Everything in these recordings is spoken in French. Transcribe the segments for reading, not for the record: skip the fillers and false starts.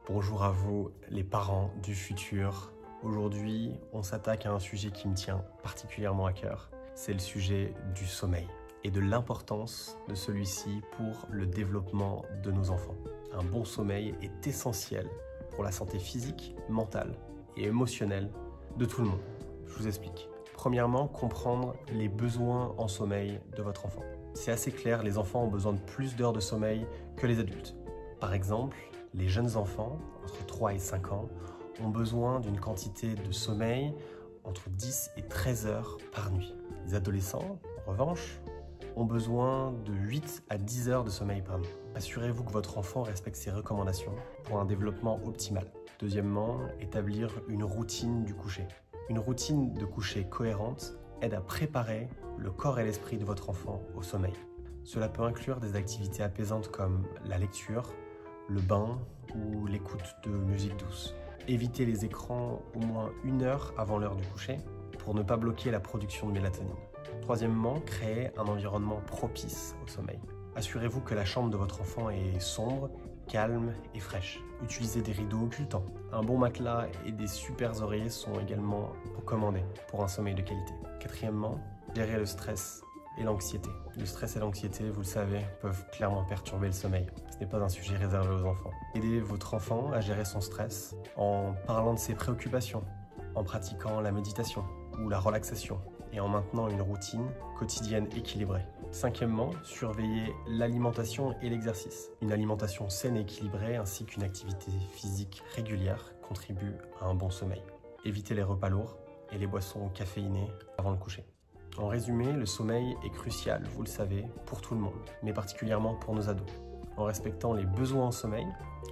Bonjour à vous, les parents du futur. Aujourd'hui, on s'attaque à un sujet qui me tient particulièrement à cœur. C'est le sujet du sommeil et de l'importance de celui-ci pour le développement de nos enfants. Un bon sommeil est essentiel pour la santé physique, mentale et émotionnelle de tout le monde. Je vous explique. Premièrement, comprendre les besoins en sommeil de votre enfant. C'est assez clair, les enfants ont besoin de plus d'heures de sommeil que les adultes. Par exemple, les jeunes enfants, entre 3 et 5 ans, ont besoin d'une quantité de sommeil entre 10 et 13 heures par nuit. Les adolescents, en revanche, ont besoin de 8 à 10 heures de sommeil par nuit. Assurez-vous que votre enfant respecte ces recommandations pour un développement optimal. Deuxièmement, établir une routine du coucher. Une routine de coucher cohérente aide à préparer le corps et l'esprit de votre enfant au sommeil. Cela peut inclure des activités apaisantes comme la lecture, le bain ou l'écoute de musique douce. Évitez les écrans au moins 1 heure avant l'heure du coucher pour ne pas bloquer la production de mélatonine. Troisièmement, créez un environnement propice au sommeil. Assurez-vous que la chambre de votre enfant est sombre, calme et fraîche. Utilisez des rideaux occultants. Un bon matelas et des super oreillers sont également recommandés pour un sommeil de qualité. Quatrièmement, gérez le stress et l'anxiété. Le stress et l'anxiété, vous le savez, peuvent clairement perturber le sommeil. Ce n'est pas un sujet réservé aux enfants. Aidez votre enfant à gérer son stress en parlant de ses préoccupations, en pratiquant la méditation ou la relaxation et en maintenant une routine quotidienne équilibrée. Cinquièmement, surveillez l'alimentation et l'exercice. Une alimentation saine et équilibrée ainsi qu'une activité physique régulière contribuent à un bon sommeil. Évitez les repas lourds et les boissons caféinées avant le coucher. En résumé, le sommeil est crucial, vous le savez, pour tout le monde, mais particulièrement pour nos ados. En respectant les besoins en sommeil,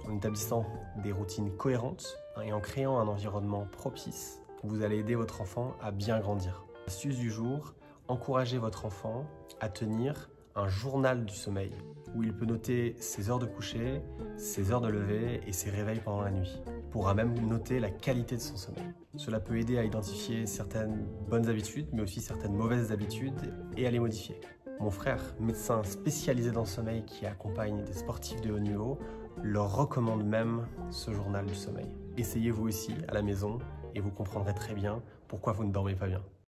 en établissant des routines cohérentes et en créant un environnement propice, vous allez aider votre enfant à bien grandir. Astuce du jour, encouragez votre enfant à tenir un journal du sommeil où il peut noter ses heures de coucher, ses heures de lever et ses réveils pendant la nuit. Il pourra même noter la qualité de son sommeil. Cela peut aider à identifier certaines bonnes habitudes, mais aussi certaines mauvaises habitudes et à les modifier. Mon frère, médecin spécialisé dans le sommeil qui accompagne des sportifs de haut niveau, leur recommande même ce journal du sommeil. Essayez vous aussi à la maison et vous comprendrez très bien pourquoi vous ne dormez pas bien.